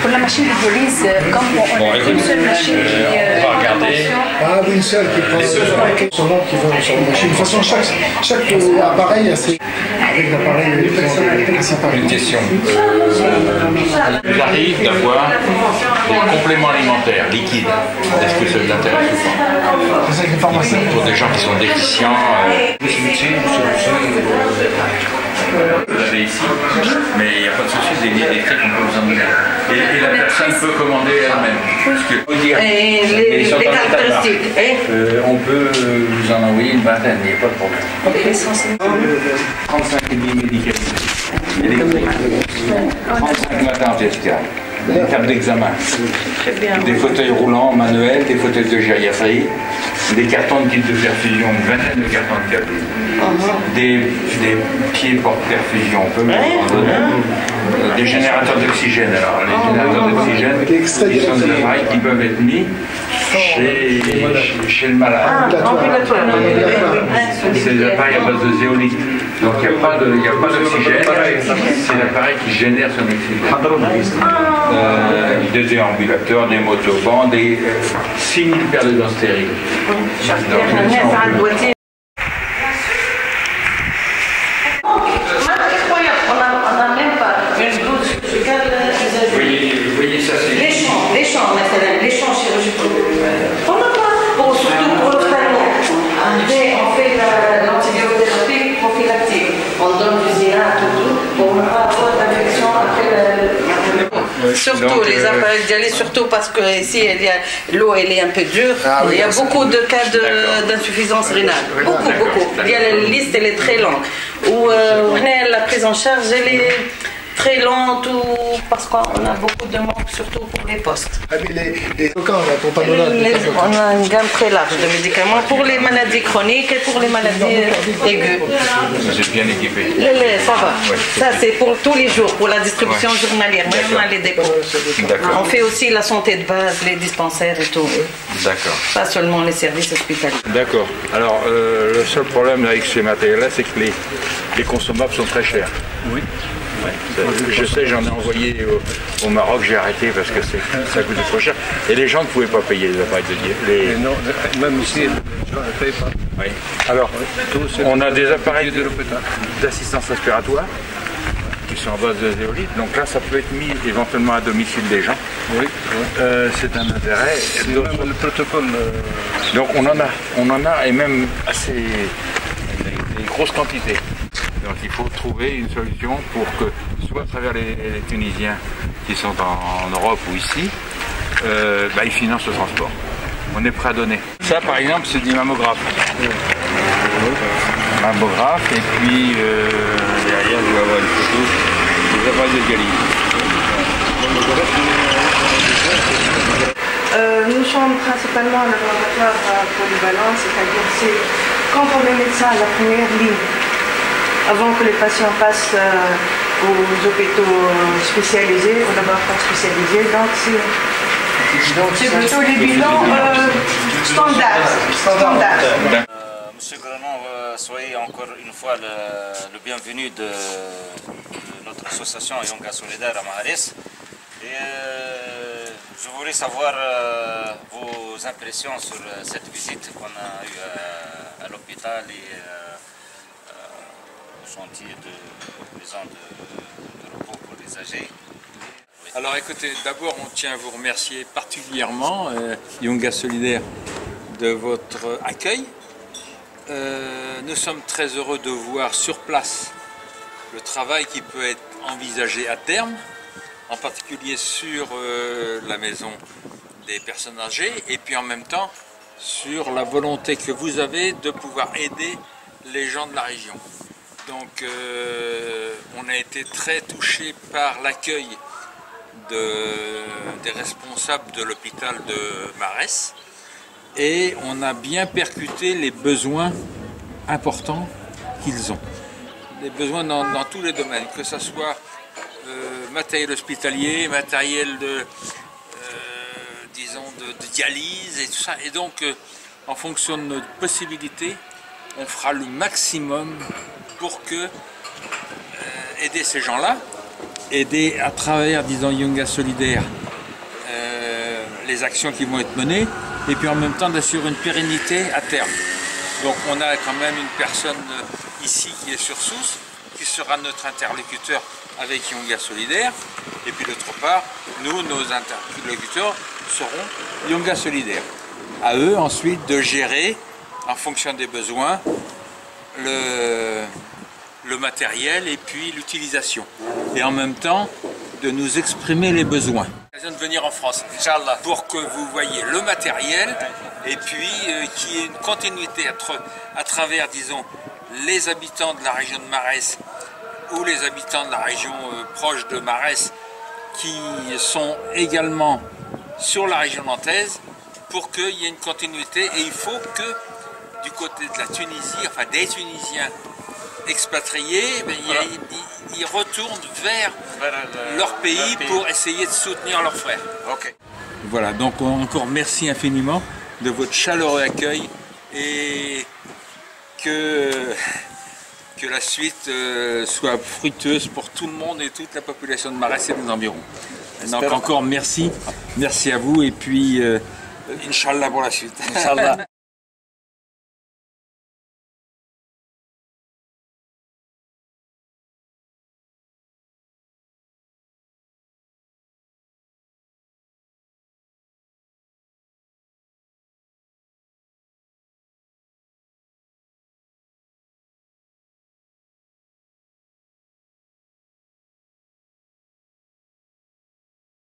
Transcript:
Pour la machine de dialyse, comme on a une seule machine qui on va regarder. Ah oui, une seule qui prend son nom qui vont sur la machine. De toute façon, chaque appareil a ses... Avec l'appareil principal. Une question. Il arrive d'avoir des compléments alimentaires liquides. Est-ce que ça vous intéresse ou pas? C'est les pharmaciens. Pour des gens qui sont déficients. Vous l'avez ici, mais il n'y a pas de souci, des lignes électriques, on peut vous en donner. Et la personne peut commander elle-même. Et les caractéristiques. On peut vous en envoyer une vingtaine, il n'y a pas de problème. 35,5 médicaments. 35 matins GSK. Des tables d'examen. Des fauteuils roulants manuels, des fauteuils de gériatrie, des cartons de kits de perfusion, une vingtaine de cartons de perfusion. Des pieds porte-perfusion, on peut en donner. Des générateurs d'oxygène. Alors, les générateurs d'oxygène, ils sont des appareils qui peuvent être mis chez le malade. C'est des appareils à base de zéolite. Donc il n'y a pas d'oxygène, c'est l'appareil qui génère son oxygène. Des déambulateurs, des motobandes, des 6000 paires de dents stériles. Vous voyez ça, c'est... Les champs chirurgicaux. On n'a pas, surtout pour l'ophtalmo. On fait l'antibiothérapie prophylactique. On donne du Xirac, tout, pour ne pas avoir d'infection après Surtout les appareils de dialyse, surtout parce que ici l'eau elle est un peu dure. Il y a beaucoup de cas d'insuffisance rénale. Beaucoup. Il y a la liste, elle est très longue. Où la prise en charge, elle est très lente parce qu'on a beaucoup de manque, surtout pour les postes. On a une gamme très large de médicaments pour les maladies chroniques et pour les maladies aiguës. Vous êtes bien équipé. Ça va. Ça c'est pour tous les jours, pour la distribution journalière. Même on a les dépôts. On fait aussi la santé de base, les dispensaires et tout. D'accord. Pas seulement les services hospitaliers. D'accord. Alors le seul problème avec ces matériels-là, c'est que les consommables sont très chers. Oui. Je sais, j'en ai envoyé au Maroc, j'ai arrêté parce que ça coûte trop cher. Et les gens ne pouvaient pas payer les appareils de dialyse. Non, même ici, les gens ne payent pas. Oui. Alors, on a des appareils d'assistance respiratoire qui sont en base de zéolite. Donc là, ça peut être mis éventuellement à domicile des gens. Oui. C'est un intérêt. C'est même le protocole. Donc on en a et même assez des grosses quantités. Donc il faut trouver une solution pour que, soit à travers les Tunisiens qui sont en Europe ou ici, ils financent le transport. On est prêt à donner. Ça par exemple c'est du mammographe. Mammographe et puis derrière je vais avoir une photo des appareils de dialyse. Nous sommes principalement un laboratoire polyvalent, c'est-à-dire quand on est médecin à la première ligne, avant que les patients passent aux hôpitaux spécialisés, aux laboratoires spécialisés. Donc c'est plutôt les bilans standards. Monsieur Grenon, soyez encore une fois le bienvenu de notre association Yonga Solidaire à Maharis. Et je voulais savoir vos impressions sur cette visite qu'on a eue à l'hôpital et chantier de maison de repos pour les âgés. Alors écoutez, d'abord on tient à vous remercier particulièrement, Yonga Solidaire, de votre accueil. Nous sommes très heureux de voir sur place le travail qui peut être envisagé à terme, en particulier sur la maison des personnes âgées et puis en même temps sur la volonté que vous avez de pouvoir aider les gens de la région. Donc on a été très touchés par l'accueil des responsables de l'hôpital de Marès et on a bien percuté les besoins importants qu'ils ont. Les besoins dans tous les domaines, que ce soit matériel hospitalier, matériel de dialyse et tout ça. Et donc en fonction de notre possibilité, on fera le maximum pour que aider ces gens-là, aider à travers, disons, Yunga Solidaire, les actions qui vont être menées, et puis en même temps d'assurer une pérennité à terme. Donc on a quand même une personne ici qui est sur Sousse, qui sera notre interlocuteur avec Yunga Solidaire, et puis d'autre part, nous, nos interlocuteurs seront Yunga Solidaire. À eux ensuite de gérer, en fonction des besoins, le matériel et puis l'utilisation. Et en même temps, de nous exprimer les besoins. De venir en France, Inch'Allah, pour que vous voyez le matériel et puis qu'il y ait une continuité à travers, disons, les habitants de la région de Marès ou les habitants de la région proche de Marès qui sont également sur la région nantaise pour qu'il y ait une continuité. Et il faut que du côté de la Tunisie, enfin des Tunisiens expatriés, ils retournent vers leur pays pour essayer de soutenir leurs frères. Ok. Voilà, donc encore merci infiniment de votre chaleureux accueil et que la suite soit fructueuse pour tout le monde et toute la population de Marès et des environs. Donc encore merci à vous et puis Inch'Allah pour la suite. Inch'Allah.